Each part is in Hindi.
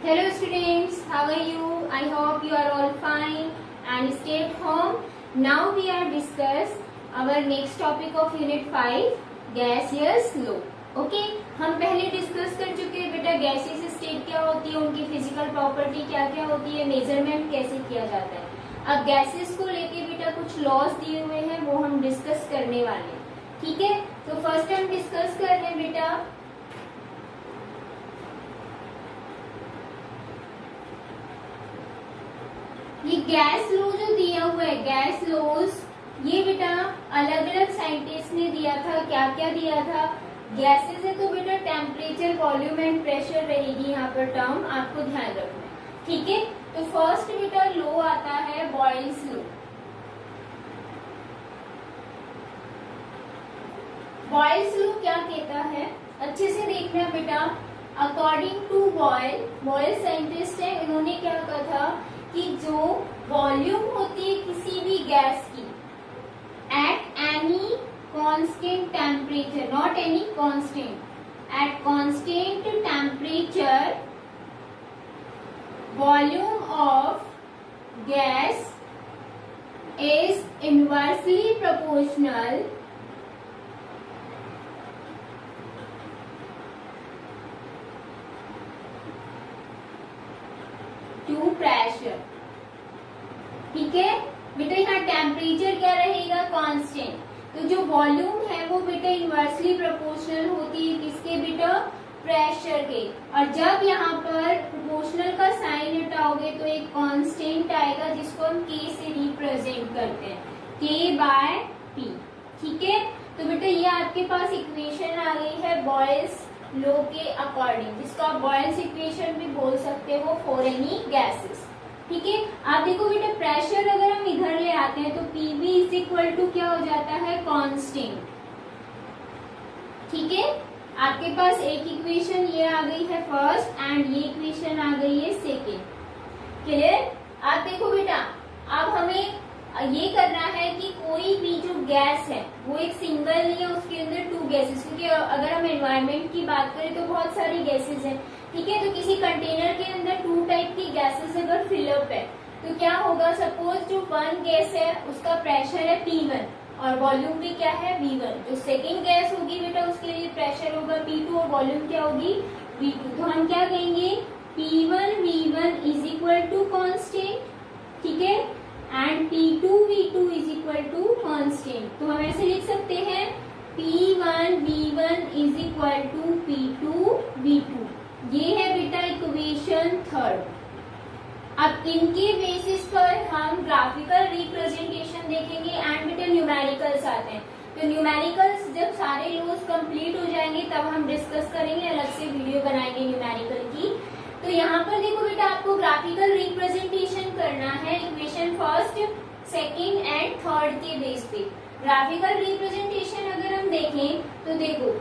Hello students, how are you? I hope you are all fine and stay at home. Now we are discuss our next topic of unit 5 gaseous law. Okay, हम पहले डिस्कस कर चुके हैं बेटा गैसेस स्टेट क्या होती है, उनकी फिजिकल प्रॉपर्टी क्या क्या होती है, मेजरमेंट कैसे किया जाता है। अब गैसेस को लेके बेटा कुछ लॉज दिए हुए हैं वो हम डिस्कस करने वाले हैं। ठीक है, तो फर्स्ट हम डिस्कस कर रहे हैं बेटा ये गैस लॉ जो दिया हुआ है, गैस लॉज ये बेटा अलग अलग साइंटिस्ट ने दिया था। क्या क्या दिया था? गैसेस है तो बेटा टेम्परेचर, वॉल्यूम एंड प्रेशर रहेगी यहाँ पर टर्म, आपको ध्यान रखना है। ठीक है, तो फर्स्ट बेटा लॉ आता है बॉयल्स लॉ। बॉयल्स लॉ क्या कहता है, अच्छे से देखना बेटा। अकॉर्डिंग टू बॉयल साइंटिस्ट है, इन्होंने क्या कहा था कि जो वॉल्यूम होती है किसी भी गैस की at any constant temperature, not any constant, at constant temperature volume of gas is inversely proportional to pressure. ठीक है बेटा, यहाँ टेम्परेचर क्या रहेगा? कांस्टेंट। तो जो वॉल्यूम है वो बेटा इनवर्सली प्रोपोर्शनल होती है किसके बेटा? प्रेशर के। और जब यहाँ पर प्रोपोर्शनल का साइन हटाओगे तो एक कांस्टेंट आएगा जिसको हम के से रिप्रेजेंट करते हैं, के बाय पी। ठीक है, तो बेटा ये आपके पास इक्वेशन आ गई है बॉयल्स लॉ के अकॉर्डिंग, जिसको आप बॉयल्स इक्वेशन भी बोल सकते हो फॉर एनी गैसेस। ठीक है, आप देखो बेटा प्रेशर अगर हम इधर ले आते हैं तो पीवी इज इक्वल टू क्या हो जाता है? कांस्टेंट। ठीक है, आपके पास एक इक्वेशन ये आ गई है फर्स्ट एंड ये इक्वेशन आ गई है सेकेंड। क्लियर? आप देखो बेटा अब हमें ये करना है कि कोई भी जो गैस है वो एक सिंगल नहीं है, उसके अंदर टू गैसेस, क्योंकि अगर हम एनवायरनमेंट की बात करें तो बहुत सारी गैसेस हैं। ठीक है, तो किसी कंटेनर के अंदर टू टाइप की गैसेस अगर फिलअप है तो क्या होगा? सपोज जो वन गैस है उसका प्रेशर है P1 और वॉल्यूम भी क्या है? V1। जो सेकेंड गैस होगी बेटा उसके लिए प्रेशर होगा P2 और वॉल्यूम क्या होगी? V2। तो हम क्या कहेंगे? P1 V1 is equal to constant. ठीक है, and P2 V2 is equal to constant. तो हम ऐसे लिख सकते हैं P1 V1 is equal to P2 V2। ये है बेटा इक्वेशन थर्ड। अब इनके बेसिस पर हम ग्राफिकल रिप्रेजेंटेशन देखेंगे एंड बेटा न्यूमेरिकल्स आते हैं। तो न्यूमेरिकल्स जब सारे लॉज कंप्लीट हो जाएंगे तब हम डिस्कस करेंगे, अलग से वीडियो बनाएंगे न्यूमेरिकल की। तो यहाँ पर देखो बेटा आपको ग्राफिकल रिप्रेजेंटेशन करना है equation first, second and third के बेस पे। ग्राफिकल रिप्रेजेंटेशन अगर हम देखें तो देखो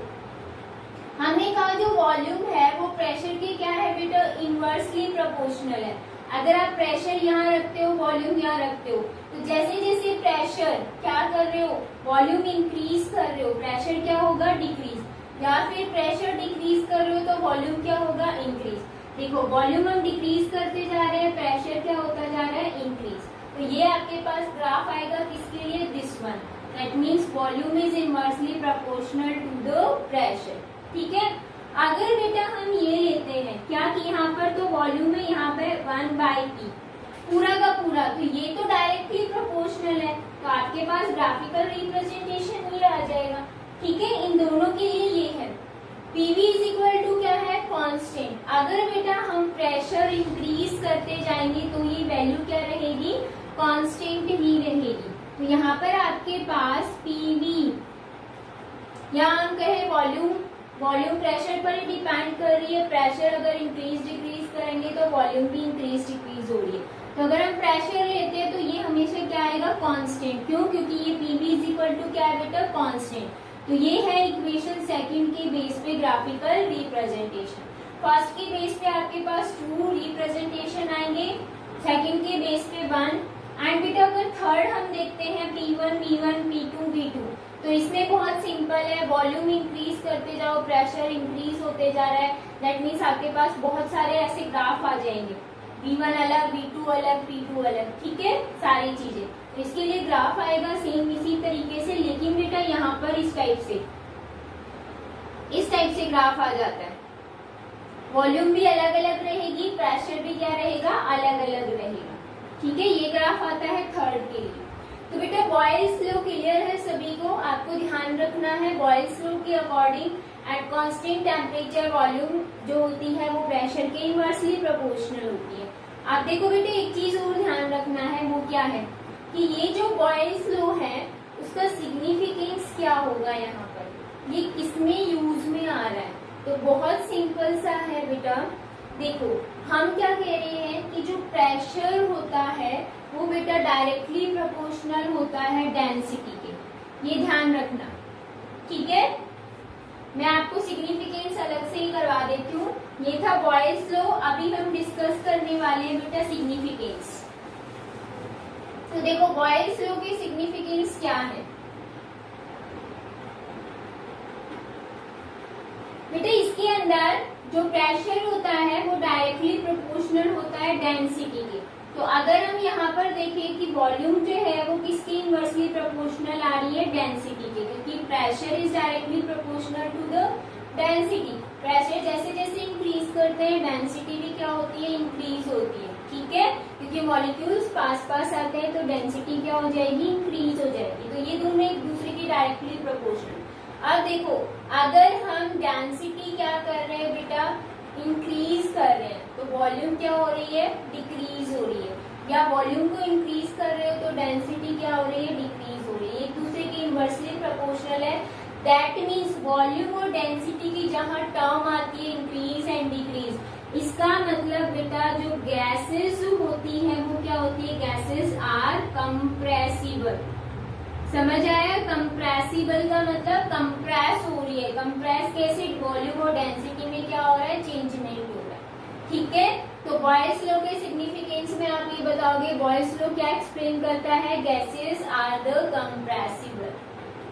हमने कहा जो वॉल्यूम है वो प्रेशर के क्या है बेटा? इनवर्सली प्रोपोर्शनल है। अगर आप प्रेशर यहाँ रखते हो, वॉल्यूम यहाँ रखते हो, तो जैसे जैसे प्रेशर क्या कर रहे हो? वॉल्यूम इंक्रीज कर रहे हो, प्रेशर क्या होगा? डिक्रीज। या फिर प्रेशर डिक्रीज कर रहे हो तो वॉल्यूम क्या होगा? इंक्रीज। देखो वॉल्यूम हम डिक्रीज करते जा रहे हैं, प्रेशर क्या होता जा रहा है? इंक्रीज। तो ये आपके पास ग्राफ आएगा किसके लिए? This one. That means volume is inversely proportional to the pressure. ठीक है, अगर बेटा हम ये लेते हैं क्या कि यहाँ पर तो वॉल्यूम है यहाँ पे 1/P पूरा का पूरा, तो ये तो डायरेक्टली प्रोपोर्शनल है, तो आपके पास ग्राफिकल रिप्रेजेंटेशन ये आ जाएगा। ठीक है, इन दोनों के लिए ये है PV इज इक्वल टू क्या है? कांस्टेंट। अगर बेटा हम प्रेशर इंक्रीज करते जाएंगे तो ये वैल्यू क्या रहेगी? कांस्टेंट ही रहेगी। तो यहाँ पर आपके पास PV या हम कहे वॉल्यूम प्रेशर पर ही डिपेंड कर रही है। प्रेशर अगर इंक्रीज डिक्रीज करेंगे तो वॉल्यूम भी इंक्रीज डिक्रीज हो रही है। तो अगर हम प्रेशर लेते हैं तो ये हमेशा क्या आएगा? कांस्टेंट। क्यों? क्योंकि ये PV इज इक्वल टू क्या है बेटा? कांस्टेंट। तो ये है इक्वेशन सेकंड के बेस पे ग्राफिकल रिप्रेजेंटेशन। फर्स्ट के बेस पे आपके पास 2 रिप्रेजेंटेशन आएंगे, सेकंड के बेस पे 1 एंड बेटा अगर थर्ड हम देखते हैं P1 V1 P2 V2 तो इसमें बहुत सिंपल है, वॉल्यूम इंक्रीज करते जाओ, प्रेशर इंक्रीज होते जा रहा है, दैट मीन्स आपके पास बहुत सारे ऐसे ग्राफ आ जाएंगे, V1 अलग, V2 अलग, P2 अलग, ठीक है, सारी चीजें। तो इसके लिए ग्राफ आएगा सेम इसी तरीके से, लेकिन बेटा यहाँ पर इस टाइप से ग्राफ आ जाता है। वॉल्यूम भी अलग अलग रहेगी, प्रेशर भी क्या रहेगा, अलग अलग रहेगा, ठीक है। ये ग्राफ आता है थर्ड के लिए। तो बेटा बॉयल्स लॉ क्लियर है सभी को, आपको ध्यान रखना है बॉयल्स लॉ के according eight constant temperature volume जो होती है वो प्रेशर के इनवर्सली प्रोपोर्शनल होती है। आप देखो बेटे एक चीज और ध्यान रखना है, वो क्या है कि ये जो बॉयल्स लॉ है उसका सिग्निफिकेंस क्या होगा, यहाँ पर ये किसमें यूज में आ रहा है। तो बहुत सिंपल सा है बेटा, देखो हम क्या कह रहे हैं कि जो प्रेशर होता है वो बेटा डायरेक्टली प्रोपोर्शनल होता है डेंसिटी के, ये ध्यान रखना, ठीक है। मैं आपको सिग्निफिकेंस अलग से ही करवा देती हूँ। ये था बॉयल्स लॉ, अभी हम डिस्कस करने वाले हैं बेटा सिग्निफिकेंस। तो देखो बॉयल्स लॉ की सिग्निफिकेंस क्या है बेटा, इसके अंदर जो प्रेशर होता है वो डायरेक्टली प्रोपोर्शनल होता है डेंसिटी के। तो अगर हम यहाँ पर देखें कि वॉल्यूम जो है वो किसकी इनवर्सली प्रोपोर्शनल आ रही है, डेंसिटी के, क्योंकि pressure is directly proportional to the density. Pressure जैसे जैसे इंक्रीज करते हैं डेंसिटी भी क्या होती है, इंक्रीज होती है, ठीक है, क्योंकि मॉलिक्यूल्स पास पास आते हैं तो डेंसिटी क्या हो जाएगी, इंक्रीज हो जाएगी। तो ये दोनों एक दूसरे की डायरेक्टली प्रोपोर्शनल। अब देखो अगर हम डेंसिटी क्या कर रहे हैं बेटा, इंक्रीज कर रहे हैं, तो वॉल्यूम क्या हो रही है, डिक्रीज हो रही है, या वॉल्यूम को इंक्रीज कर रहे हो तो डेंसिटी क्या हो रही है, डिक्रीज हो रही है, एक दूसरे की इनवर्सली प्रोपोर्शनल है। दैट मीन्स वॉल्यूम और डेंसिटी की जहां टर्म आती है इंक्रीज एंड डिक्रीज, इसका मतलब बेटा जो गैसेस होती है वो क्या होती है, गैसेस आर कंप्रेसिबल। समझ आया, कंप्रेसिबल का मतलब कंप्रेस हो रही है, कंप्रेस कैसे, वॉल्यूम और डेंसिटी में क्या हो रहा है, चेंज नहीं हो रहा है, ठीक है। तो बॉयल्स लॉ के सिग्निफिकेंस में आप ये बताओगे, बॉयल्स लॉ क्या एक्सप्लेन करता है, gases are the compressible,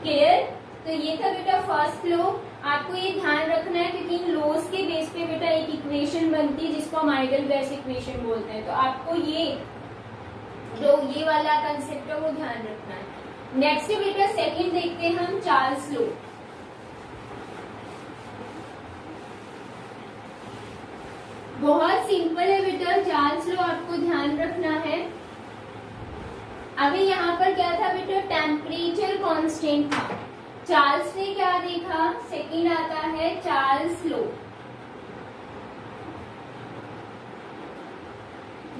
clear. तो ये था बेटा फर्स्ट लॉ, आपको ये ध्यान रखना है क्योंकि इन लॉज के बेस पे बेटा एक इक्वेशन बनती है जिसको हम आइडियल गैस इक्वेशन बोलते हैं। तो आपको ये जो ये वाला कंसेप्ट है वो ध्यान रखना है। नेक्स्ट बेटा सेकंड देखते हैं हम, चार्ल्स लॉ। बहुत सिंपल है बेटा चार्ल्स लॉ, आपको ध्यान रखना है। अभी यहाँ पर क्या था बेटा, टेम्परेचर कांस्टेंट था। चार्ल्स ने क्या देखा, सेकंड आता है चार्ल्स लॉ।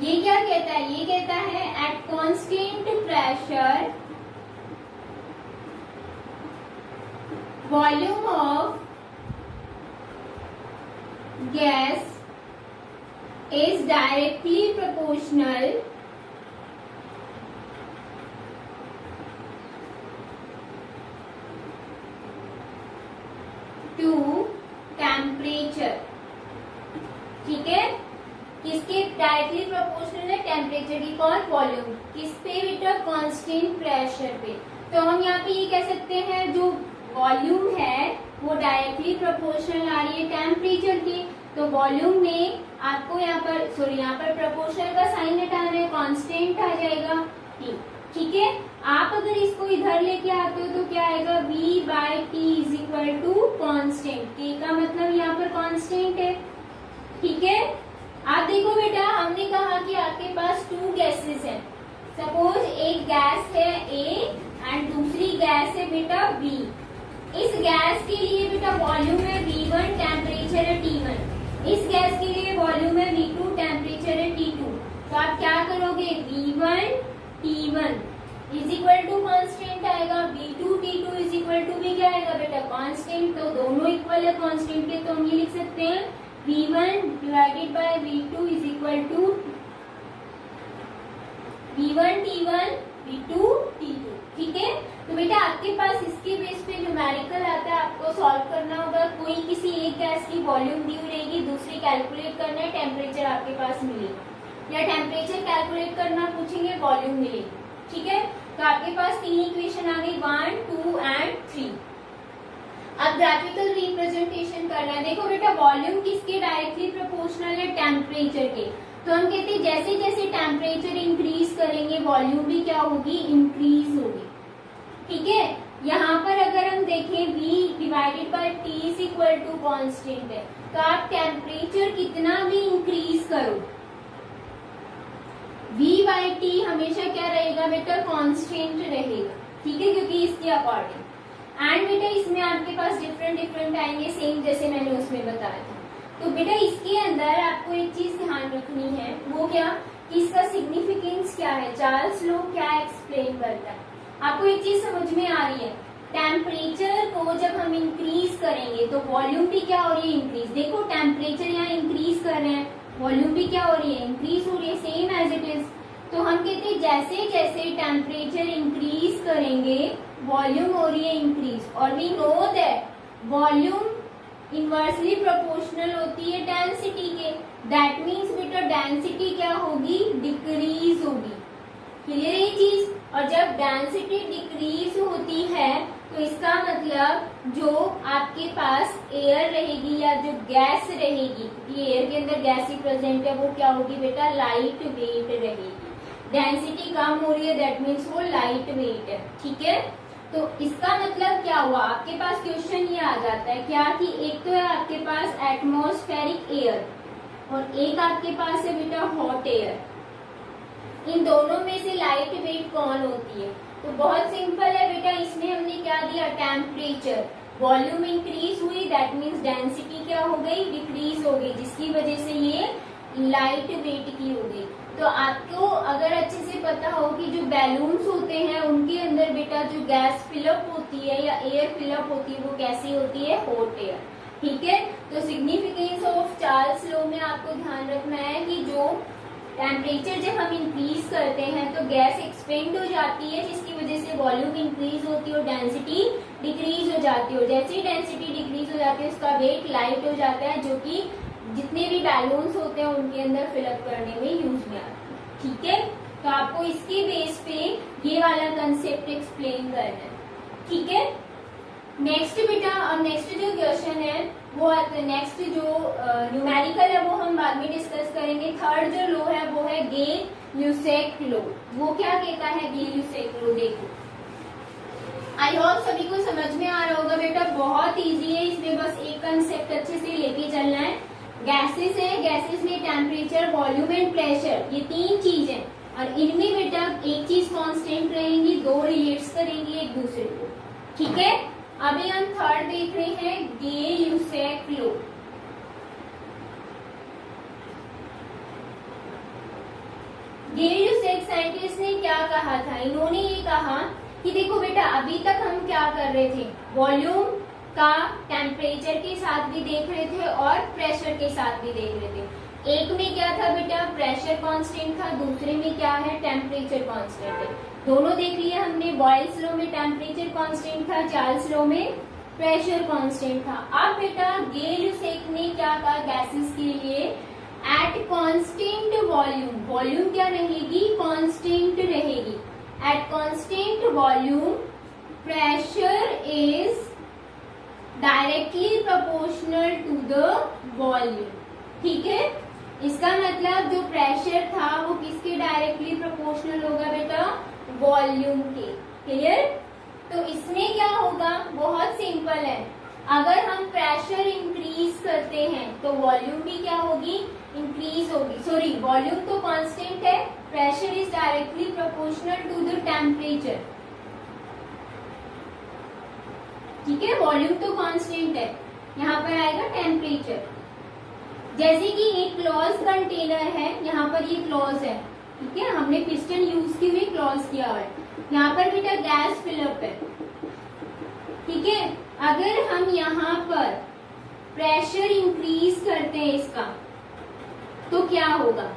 ये क्या कहता है, ये कहता है at constant pressure volume of gas is directly proportional to temperature, ठीक है। किसके डायरेक्टली प्रोपोर्शनल है, टेम्परेचर की, कौन, वॉल्यूम, किस पे बेटा, कांस्टेंट प्रेशर पे। तो हम यहाँ पे ये कह सकते हैं जो वॉल्यूम है वो डायरेक्टली प्रोपोर्शनल आ रही है टेम्परेचर की। तो वॉल्यूम में आपको यहाँ पर प्रोपोर्शनल का साइन हटाना है, कांस्टेंट आ जाएगा, ठीक है। आप अगर इसको इधर लेके आते हो तो क्या आएगा, V/T is equal to constant, के का मतलब यहाँ पर कांस्टेंट है, ठीक है। आप देखो बेटा हमने कहा कि आपके पास टू गैसेस हैं, सपोज एक गैस है A एंड दूसरी गैस है बेटा B। इस गैस के लिए बेटा वॉल्यूम है V1, टेम्परेचर है T1। इस गैस के लिए वॉल्यूम है V2, टेम्परेचर है T2। तो आप क्या करोगे, V1 T1 is equal to constant आएगा, V2 T2 is equal to भी क्या आएगा बेटा, कांस्टेंट। तो दोनों इक्वल है कांस्टेंट के, तो हम ये लिख सकते हैं V1 divided by V2 is equal to V1 T1 V2 T2, ठीक है। तो बेटा आपके पास इसके बेस पे न्यूमेरिकल आता है, आपको सॉल्व करना होगा। कोई किसी एक गैस की वॉल्यूम दी रहेगी, दूसरी कैलकुलेट करना है, टेम्परेचर आपके पास मिलेगा, या टेम्परेचर कैलकुलेट करना पूछेंगे, वॉल्यूम मिलेगी, ठीक है। तो आपके पास तीन इक्वेशन आ गई, 1, 2 एंड 3। अब ग्राफिकल रिप्रेजेंटेशन करना है। देखो बेटा वॉल्यूम किसके डायरेक्टली प्रोपोर्शनल है, टेम्परेचर के। तो हम कहते हैं जैसे जैसे टेम्परेचर इंक्रीज करेंगे वॉल्यूम भी क्या होगी, इंक्रीज होगी। ठीक है, यहाँ पर अगर हम देखें V divided by T is equal to constant है, तो आप टेम्परेचर कितना भी इंक्रीज करो V बाई T हमेशा क्या रहेगा बेटा, कांस्टेंट रहेगा। ठीक है, क्योंकि इसके अकॉर्डिंग। एंड बेटा इसमें आपके पास डिफरेंट आएंगे, सेम जैसे मैंने उसमें बताया था। तो बेटा इसके अंदर आपको एक चीज ध्यान रखनी है, वो क्या कि इसका सिग्निफिकेंस क्या है, चार्ल्स लॉ क्या एक्सप्लेन करता है। आपको एक चीज समझ में आ रही है, टेम्परेचर को जब हम इंक्रीज करेंगे तो वॉल्यूम भी क्या हो रही है, इंक्रीज। देखो टेम्परेचर यहाँ इंक्रीज कर रहे हैं, वॉल्यूम भी क्या हो रही है, इंक्रीज हो रही है, सेम एज इट इज। तो हम कहते हैं जैसे जैसे टेम्परेचर इंक्रीज करेंगे वॉल्यूम हो रही है इंक्रीज। और we know that volume inversely proportional होती है डेंसिटी के। दैट मीन्स बेटा डेंसिटी क्या होगी, डिक्रीज होगी। क्लियर ये चीज। और जब डेंसिटी डिक्रीज होती है तो इसका मतलब जो आपके पास एयर रहेगी या जो गैस रहेगी, क्योंकि एयर के अंदर गैस ही प्रेजेंट है, वो क्या होगी बेटा, लाइट वेट रहेगी। डेंसिटी कम हो रही है, दैट मीन्स वो लाइट वेट है। ठीक है, तो इसका मतलब क्या हुआ, आपके पास क्वेश्चन ये आ जाता है क्या कि एक तो है आपके पास एटमॉस्फेरिक एयर और एक आपके पास है बेटा हॉट एयर। इन दोनों में से लाइट वेट कौन होती है, तो बहुत सिंपल है बेटा, इसमें हमने क्या दिया, टेम्परेचर। वॉल्यूम इंक्रीज हुई, दैट मीन्स डेंसिटी क्या हो गई, डिक्रीज हो गई, जिसकी वजह से ये लाइट वेट की हो गई। तो आपको अगर अच्छे से पता हो कि जो बैलून्स होते हैं उनके अंदर बेटा जो गैस फिलअप होती है या एयर फिलअप होती है वो कैसी होती है, हॉट एयर। ठीक है, तो सिग्निफिकेंस ऑफ चार्ल्स लॉ में आपको ध्यान रखना है कि जो टेम्परेचर जब हम इंक्रीज करते हैं तो गैस एक्सपेंड हो जाती है, जिसकी वजह से वॉल्यूम इंक्रीज होती है और डेंसिटी डिक्रीज हो जाती है। और जैसे ही डेंसिटी डिक्रीज हो जाती है उसका वेट लाइट हो जाता है, जो कि जितने भी बैलून्स होते हैं उनके अंदर फिलअप करने में यूज में आते हैं। ठीक है, तो आपको इसके बेस पे ये वाला कंसेप्ट एक्सप्लेन करना है। ठीक है, नेक्स्ट बेटा, और नेक्स्ट जो क्वेश्चन है वो नेक्स्ट जो न्यूमेरिकल है वो हम बाद में डिस्कस करेंगे। थर्ड जो लो है वो है गे-ल्यूसेक लो। वो क्या कहता है गे-ल्यूसेक लो, देखो आई होप सभी को समझ में आ रहा होगा बेटा, बहुत इजी है, इसमें बस एक कंसेप्ट अच्छे से लेके चलना है। गैसेस है, गैसेस में टेम्परेचर, वॉल्यूम एंड प्रेशर, ये तीन चीज है और इनमें बेटा एक चीज कांस्टेंट रहेंगी, दो रिलेट्स करेंगी एक दूसरे को। ठीक है, अभी हम थर्ड देख रहे हैं गे-ल्यूसेक लो। गे-ल्यूसेक साइंटिस्ट ने क्या कहा था, इन्होंने ये कहा कि देखो बेटा अभी तक हम क्या कर रहे थे, वॉल्यूम का टेम्परेचर के साथ भी देख रहे थे और प्रेशर के साथ भी देख रहे थे। एक में क्या था बेटा, प्रेशर कांस्टेंट था, दूसरे में क्या है, टेम्परेचर कांस्टेंट है। दोनों देख लिए हमने, बॉयल्स लॉ में टेम्परेचर कांस्टेंट था, चार्ल्स लॉ में प्रेशर कांस्टेंट था। अब बेटा गे-ल्यूसेक ने क्या कहा, गैसेस के लिए एट कांस्टेंट वॉल्यूम, वॉल्यूम क्या रहेगी, कांस्टेंट रहेगी। At constant volume pressure is directly proportional to the volume. ठीक है, इसका मतलब जो प्रेशर था वो किसके डायरेक्टली प्रोपोर्शनल होगा बेटा, वॉल्यूम के। क्लियर, तो इसमें क्या होगा, बहुत सिंपल है, अगर हम प्रेशर इंक्रीज करते हैं तो वॉल्यूम भी क्या होगी, इंक्रीज होगी। सॉरी, वॉल्यूम तो कांस्टेंट है, pressure is directly proportional to the temperature. ठीक है, वॉल्यूम तो कांस्टेंट है, यहाँ पर आएगा टेम्परेचर। जैसे कि एक क्लोज कंटेनर है, यहाँ पर ये क्लोज है, ठीक है, हमने पिस्टन यूज की हुई क्लोज किया हुआ है, यहाँ पर बेटा गैस फिलअप है। ठीक है, अगर हम यहाँ पर प्रेशर इंक्रीज करते हैं इसका तो क्या होगा,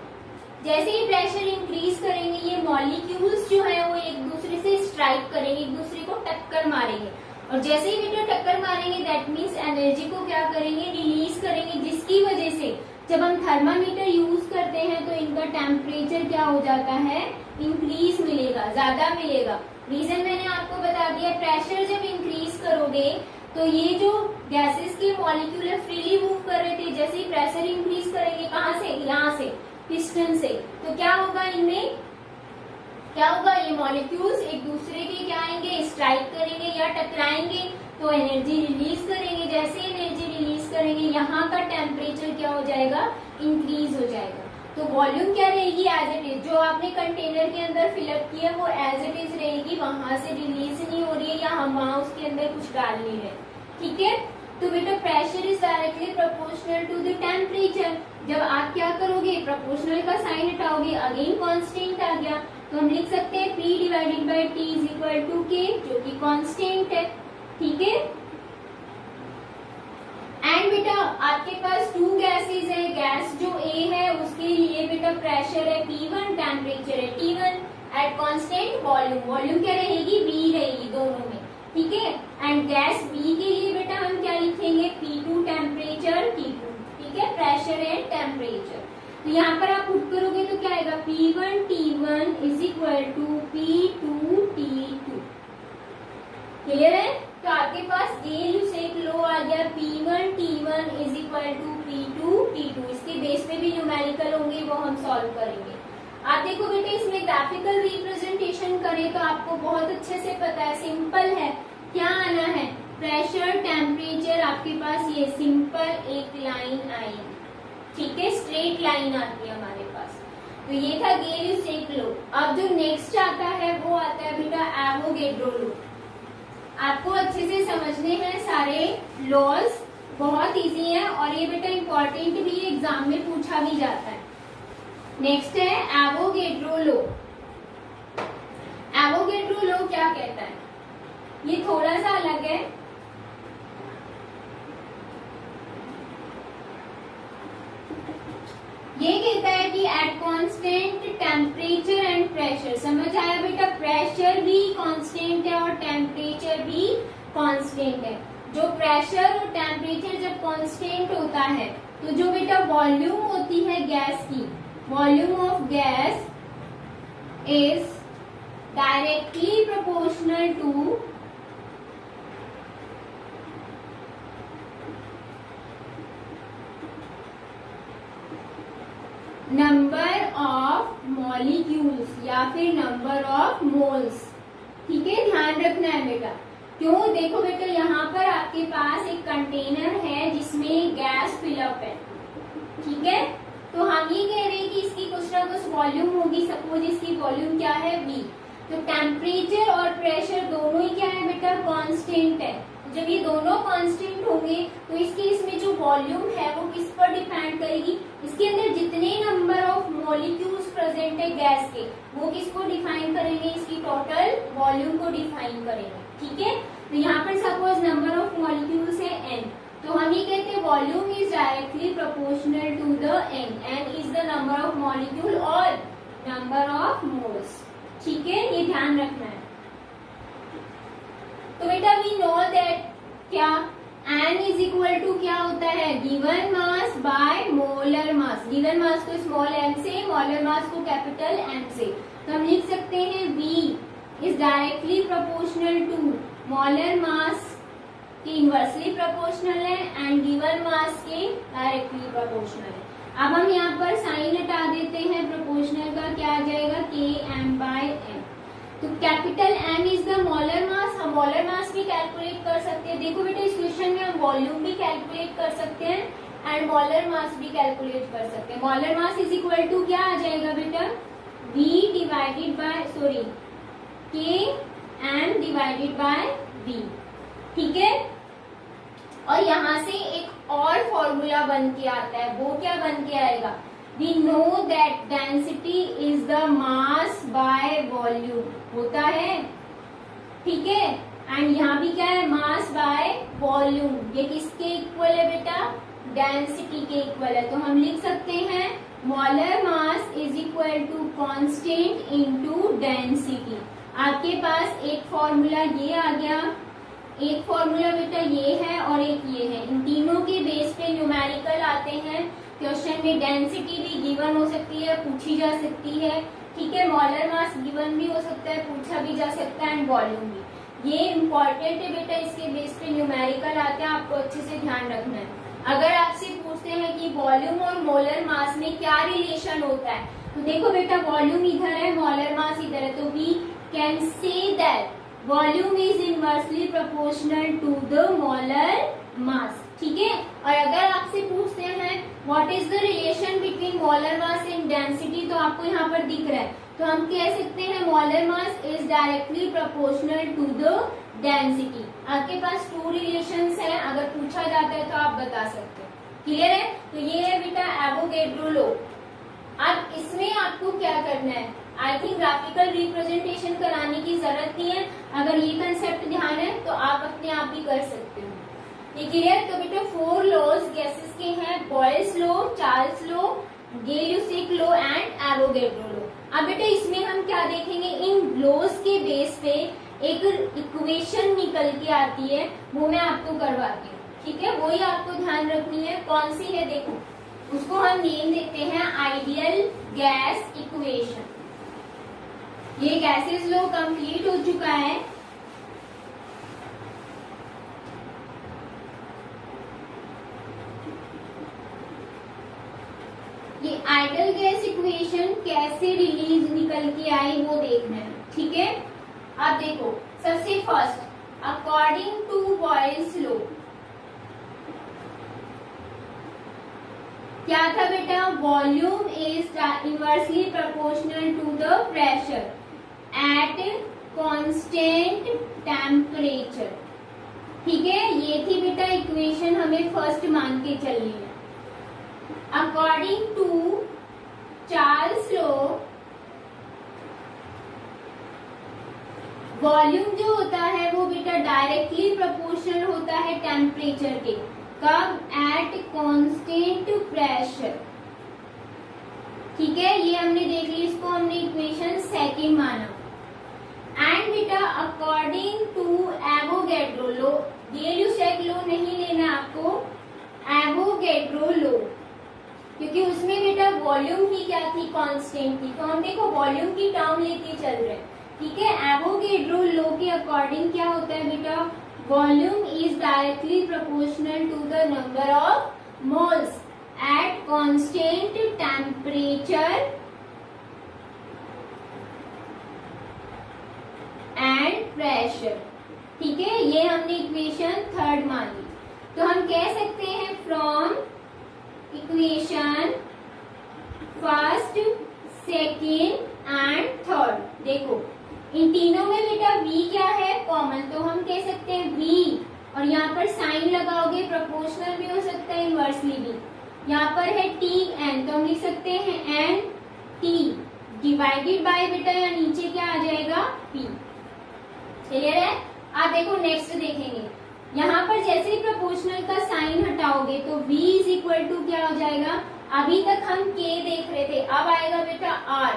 जैसे ही प्रेशर इंक्रीज करेंगे ये मॉलिक्यूल्स जो है वो एक दूसरे से स्ट्राइक करेंगे, एक दूसरे को टक्कर मारेंगे, और जैसे ही बेटा टक्कर मारेंगे दैट मीन्स एनर्जी को क्या करेंगे, रिलीज करेंगे, जिसकी वजह से जब हम थर्मामीटर यूज करते हैं तो इनका टेम्परेचर क्या हो जाता है, इंक्रीज मिलेगा, ज्यादा मिलेगा। रीजन मैंने आपको बता दिया, प्रेशर जब इंक्रीज करोगे तो ये जो गैसेस के मॉलिक्यूल है फ्रीली मूव कर रहे थे, जैसे ही प्रेशर इंक्रीज करेंगे, कहाँ से, यहाँ से, पिस्टन से, तो क्या होगा, इनमें क्या होगा, ये मॉलिक्यूल्स एक दूसरे के क्या आएंगे, स्ट्राइक करेंगे या टकराएंगे, तो एनर्जी रिलीज करेंगे। जैसे एनर्जी रिलीज करेंगे, यहाँ का टेम्परेचर क्या हो जाएगा, इंक्रीज हो जाएगा। तो वॉल्यूम क्या रहेगी, एज इट इज, जो आपने कंटेनर के अंदर फिलअप किया वो एज इट इज रहेगी, वहां से रिलीज नहीं हो रही है या हम वहां उसके अंदर कुछ डाल नहीं रहे। ठीक है, तो बेटा pressure is directly proportional to the temperature. जब आप क्या करोगे, प्रोपोर्शनल का साइन हटाओगे, अगेन कांस्टेंट आ गया, तो हम लिख सकते हैं P divided by T is equal to K, जो कि कांस्टेंट है। ठीक है, एंड बेटा आपके पास टू गैसेज है, गैस जो A है उसके लिए बेटा प्रेशर है P1, टेम्परेचर है T1 eight constant volume, volume क्या रहेगी, V रहेगी दोनों में। ठीक है, एंड गैस B के लिए बेटा हम क्या लिखेंगे, P2 टेम्परेचर T2। ठीक है, प्रेशर एंड टेम्परेचर। तो यहाँ पर आप पुट करोगे तो क्या आएगा, P1 T1 is equal to P2 T2। Clear है, तो आपके पास गेल-यूसेक लॉ आ गया, P1 T1 is equal to P2 T2। इसके बेस पे भी न्यूमेरिकल होंगे, वो हम सॉल्व करेंगे। आप देखो बेटे, इसमें ग्राफिकल रिप्रेजेंटेशन करें तो आपको बहुत अच्छे से पता है, सिंपल है, क्या आना है, प्रेशर टेम्परेचर, आपके पास ये सिंपल एक लाइन आएगी। ठीक है, स्ट्रेट लाइन आती है हमारे पास। तो ये था गेल-यूसेक लॉ। अब जो नेक्स्ट आता है वो आता है बेटा एवोगैड्रो लॉ। आपको अच्छे से समझने हैं सारे लॉज, बहुत इजी है और ये बेटा इम्पोर्टेंट भी, एग्जाम में पूछा भी जाता है। नेक्स्ट है एवोगैड्रो लॉ। एवोगैड्रो लॉ क्या कहता है, ये थोड़ा सा अलग है। ये कहता है कि eight constant temperature and pressure, समझ आया बेटा, प्रेशर भी कांस्टेंट है और टेम्परेचर भी कांस्टेंट है। जो प्रेशर और टेम्परेचर जब कांस्टेंट होता है तो जो बेटा वॉल्यूम होती है गैस की, volume of gas is directly proportional to number of molecules या फिर नंबर ऑफ मोल्स। ठीक है, ध्यान रखना है बेटा। क्यों, देखो बेटा यहाँ पर आपके पास एक कंटेनर है जिसमें गैस फिलअप है। ठीक है, तो हम ये कह रहे हैं कि इसकी कुछ ना कुछ वॉल्यूम होगी, सपोज इसकी वॉल्यूम क्या है, V। तो टेम्परेचर और प्रेशर दोनों ही क्या है बेटा, कांस्टेंट है। जब ये दोनों कांस्टेंट होंगे तो इसके इसमें जो वॉल्यूम है वो किस पर डिपेंड करेगी, इसके अंदर जितने नंबर ऑफ मॉलिक्यूल्स प्रेजेंट है गैस के, वो किसको डिफाइन करेंगे, इसकी टोटल वॉल्यूम को डिफाइन करेंगे। ठीक है, तो यहाँ पर सपोज नंबर ऑफ मॉलिक्यूल्स है n, तो हम ये कहते हैं volume is directly proportional to the n is the number of molecule और नंबर ऑफ मोल्स। ठीक है, ये ध्यान रखना है। तो बेटा वी नो दैट क्या n इज इक्वल टू क्या होता है, given mass by molar mass. Given mass को स्मॉल m से, मोलर मास को कैपिटल M से। तो हम लिख सकते हैं V is directly proportional to molar mass के इनवर्सली प्रोपोर्शनल है एंड गिवन मास के डायरेक्टली प्रोपोर्शनल है। अब हम यहाँ पर साइन हटा देते हैं, प्रोपोर्शनल का क्या आ जाएगा, Km/m। तो capital M is the molar मास। हम मोलर मास भी कैलकुलेट कर सकते हैं। देखो बेटा इस क्वेश्चन में हम वॉल्यूम भी कैलकुलेट कर सकते हैं एंड मोलर मास भी कैलकुलेट कर सकते हैं। Molar mass is equal to क्या आ जाएगा बेटा, V divided by Km divided by V। ठीक है, और यहाँ से एक और फॉर्मूला बन के आता है, वो क्या बन के आएगा, We know that density is the mass by volume, होता है। ठीक है, एंड यहाँ भी क्या है, मास बाय वॉल्यूम। ये किसके इक्वल है बेटा, डेंसिटी के इक्वल है। तो हम लिख सकते हैं molar mass is equal to constant into density. आपके पास एक फॉर्मूला ये आ गया, एक फॉर्मूला बेटा ये है और एक ये है। इन तीनों के बेस पे न्यूमेरिकल आते हैं। क्वेश्चन में डेंसिटी भी गिवन हो सकती है, पूछी जा सकती है। ठीक है, मोलर मास गिवन भी हो सकता है, पूछा भी जा सकता है, एंड वॉल्यूम भी। ये इम्पोर्टेंट है बेटा, इसके बेस पे न्यूमेरिकल आते हैं, आपको अच्छे से ध्यान रखना है। अगर आपसे पूछते हैं कि वॉल्यूम और मोलर मास में क्या रिलेशन होता है, तो देखो बेटा वॉल्यूम इधर है, मोलर मास इधर है, तो we can say that volume is inversely proportional to the molar mass. ठीक है, और अगर आपसे पूछते हैं what is the relation between molar mass and density, तो आपको यहाँ पर दिख रहा है, तो हम कह सकते हैं molar mass is directly proportional to the density. आपके पास टू रिलेशंस हैं, अगर पूछा जाता है तो आप बता सकते हैं। क्लियर है? तो ये है बेटा एवोगैड्रो लॉ। अब इसमें आपको क्या करना है, आई थिंक ग्राफिकल रिप्रेजेंटेशन कराने की जरूरत नहीं है, अगर ये कंसेप्ट ध्यान है तो आप अपने आप भी कर सकते हो। ये क्लियर? तो बेटा 4 लॉज गैसेस के हैं, Boyle's law, Charles law, Gay Lussac law and Avogadro law. अब बेटा इसमें हम क्या देखेंगे, इन लॉज के बेस पे एक इक्वेशन निकल के आती है, वो मैं आपको करवाती हूँ। ठीक है, वही आपको ध्यान रखनी है, कौन सी है देखो, उसको हम नेम देते हैं आइडियल गैस इक्वेशन। ये गैसेस लॉ कंप्लीट हो चुका है। ये आइडियल गैस इक्वेशन कैसे रिलीज निकल के आई वो देखना है। ठीक है, अब देखो सबसे first according to Boyle's law क्या था बेटा, volume is inversely proportional to the pressure at constant temperature. ठीक है, ये थी बेटा इक्वेशन, हमें फर्स्ट मान के चलनी है। According to Charles law volume जो होता है वो बेटा डायरेक्टली प्रोपोर्शनल होता है टेम्परेचर के, कब, एट कांस्टेंट प्रेशर। ठीक है, ये हमने देख ली, इसको हमने इक्वेशन सेकंड माना। एंड बेटा according to Avogadro law, Gay Lussac law नहीं लेना आपको, एवोगैड्रो लॉ, क्योंकि उसमें बेटा वॉल्यूम ही क्या थी, कांस्टेंट थी, तो हम देखो वॉल्यूम की टर्म लेके चल रहे हैं। ठीक है, एवोगैड्रो लॉ के अकॉर्डिंग क्या होता है बेटा, volume is directly proportional to the number of moles at constant temperature and pressure. ठीक है, ये हमने इक्वेशन थर्ड मान ली। तो हम कह सकते हैं from equation first, second and third, देखो इन तीनों में बेटा v क्या है, कॉमन, तो हम कह सकते हैं v, और यहाँ पर साइन लगाओगे, प्रोपोर्शनल भी हो सकता है, इनवर्सली भी। यहाँ पर है t n, तो हम लिख सकते हैं n t डिवाइडेड बाय बेटा यहाँ नीचे क्या आ जाएगा, p। क्लियर है? आप देखो नेक्स्ट देखेंगे, यहाँ पर जैसे ही प्रोपोर्शनल का साइन हटाओगे तो v इज इक्वल टू क्या हो जाएगा, अभी तक हम k देख रहे थे, अब आएगा बेटा r,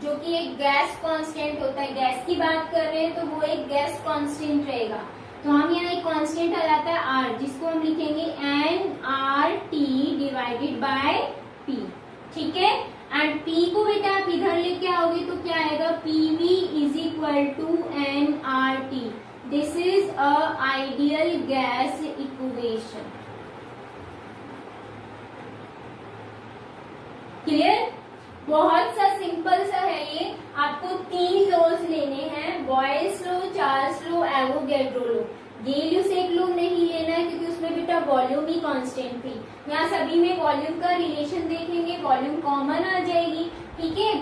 जो कि एक गैस कांस्टेंट होता है, गैस की बात कर रहे हैं तो वो एक गैस कांस्टेंट रहेगा। तो हम यहाँ एक कांस्टेंट आ जाता है r, जिसको हम लिखेंगे nRT डिवाइडेड बाय p। ठीक है, एंड p को बेटा आप इधर लेके आओगे तो क्या आएगा, PV is equal to nRT। This is a ideal gas equation. Clear? बहुत सा सिंपल सा है ये, आपको 3 लॉज लेने हैं, Boyle's law, Charles law, Avogadro law. Gay Lussac law नहीं लेना है क्योंकि उसमें बेटा वॉल्यूम ही कांस्टेंट थी। यहाँ सभी में वॉल्यूम का रिलेशन देखेंगे, वॉल्यूम कॉमन आ जाएगी। ठीक है,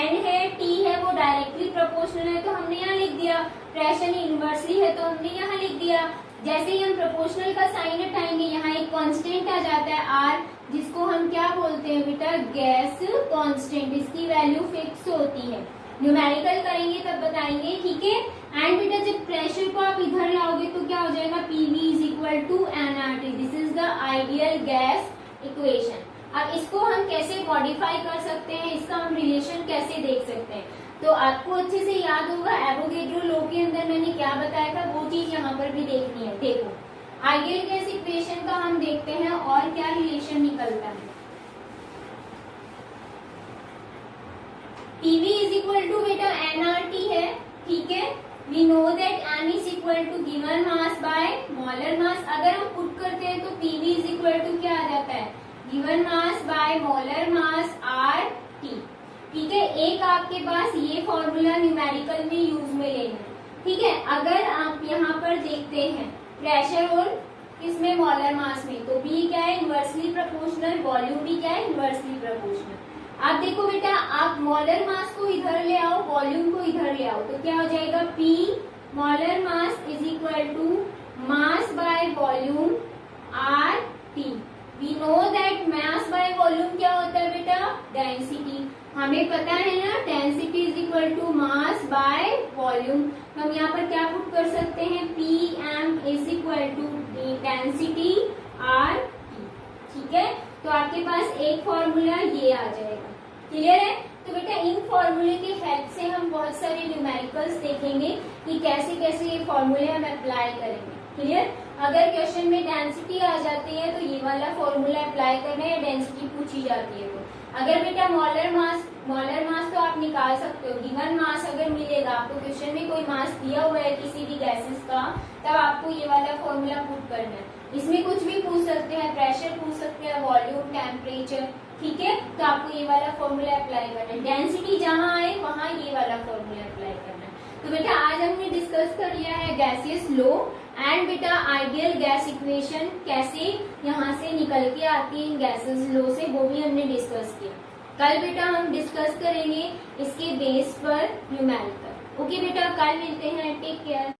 एन है, टी है, वो डायरेक्टली प्रोपोर्शनल है तो हमने यहाँ लिख दिया, प्रेशर इनवर्सली है तो हमने यहाँ लिख दिया। जैसे ही हम प्रोपोर्शनल का साइन हटाएंगे यहाँ एक कांस्टेंट आ जाता है आर, जिसको हम क्या बोलते हैं बेटा, गैस कांस्टेंट। इसकी वैल्यू फिक्स होती है, न्यूमेरिकल करेंगे तब बताएंगे। ठीक है, एंड बेटा जब प्रेशर को आप इधर लाओगे तो क्या हो जाएगा, PV is equal to nRT। This is the ideal gas equation. अब इसको हम कैसे मॉडिफाई कर सकते हैं, इसका हम रिलेशन कैसे देख सकते हैं, तो आपको अच्छे से याद होगा एवोगैड्रो लॉ के अंदर मैंने क्या बताया था, वो चीज यहाँ पर भी देखनी है। देखो आइडियल गैस इक्वेशन का हम देखते हैं और क्या रिलेशन निकलता है। PV इज इक्वल टू बेटा nRT है। ठीक है, we know that m is equal to given mass by molar mass. अगर हम पुट करते हैं तो pv इज इक्वल टू क्या आ जाता है, given mass by molar mass RT। ठीक है, एक आपके पास ये फॉर्मूला न्यूमेरिकल में यूज में लेना है। ठीक है, अगर आप यहाँ पर देखते हैं प्रेशर और किसमें, मोलर मास में, तो भी क्या है, इनवर्सली प्रोपोर्शनल, वॉल्यूम भी क्या है, इनवर्सली प्रोपोर्शनल। आप देखो बेटा, आप मोलर मास को इधर ले आओ, वॉल्यूम को इधर ले आओ, तो क्या हो जाएगा, P molar mass is equal to mass by volume RT। We know that mass by volume क्या होता है बेटा, डेंसिटी। हमें पता है ना, density is equal to mass by volume. हम यहाँ पर क्या पुट कर सकते हैं, Pm is equal to density RT। ठीक है, तो आपके पास एक फॉर्मूला ये आ जाएगा। क्लियर है? तो बेटा इन फॉर्मूले की हेल्प से हम बहुत सारे न्यूमेरिकल्स देखेंगे कि कैसे कैसे ये फॉर्मूले हम अप्लाई करेंगे। क्लियर? अगर क्वेश्चन में डेंसिटी आ जाती है तो ये वाला फॉर्मूला अप्लाई करना है, डेंसिटी पूछी जाती है तो। अगर बेटा मोलर मास तो आप निकाल सकते हो, गिवन मास अगर मिलेगा आपको, क्वेश्चन में कोई मास दिया हुआ है किसी भी गैसेस का, तब आपको ये वाला फॉर्मूला पुट करना है। इसमें कुछ भी पूछ सकते हैं, प्रेशर पूछ सकते हैं, वॉल्यूम, टेम्परेचर। ठीक है, तो आपको ये वाला फॉर्मूला अप्लाई करना है। डेंसिटी जहाँ आए वहां ये वाला फॉर्मूला अप्लाई करना है। तो बेटा आज हमने डिस्कस कर लिया है गैसियस लो एंड बेटा आइडियल गैस इक्वेशन कैसे यहाँ से निकल के आती है इन गैसेस लो से, वो भी हमने डिस्कस किया। कल बेटा हम डिस्कस करेंगे इसके बेस पर न्यूमेरिकल। ओके बेटा, कल मिलते हैं, टेक केयर।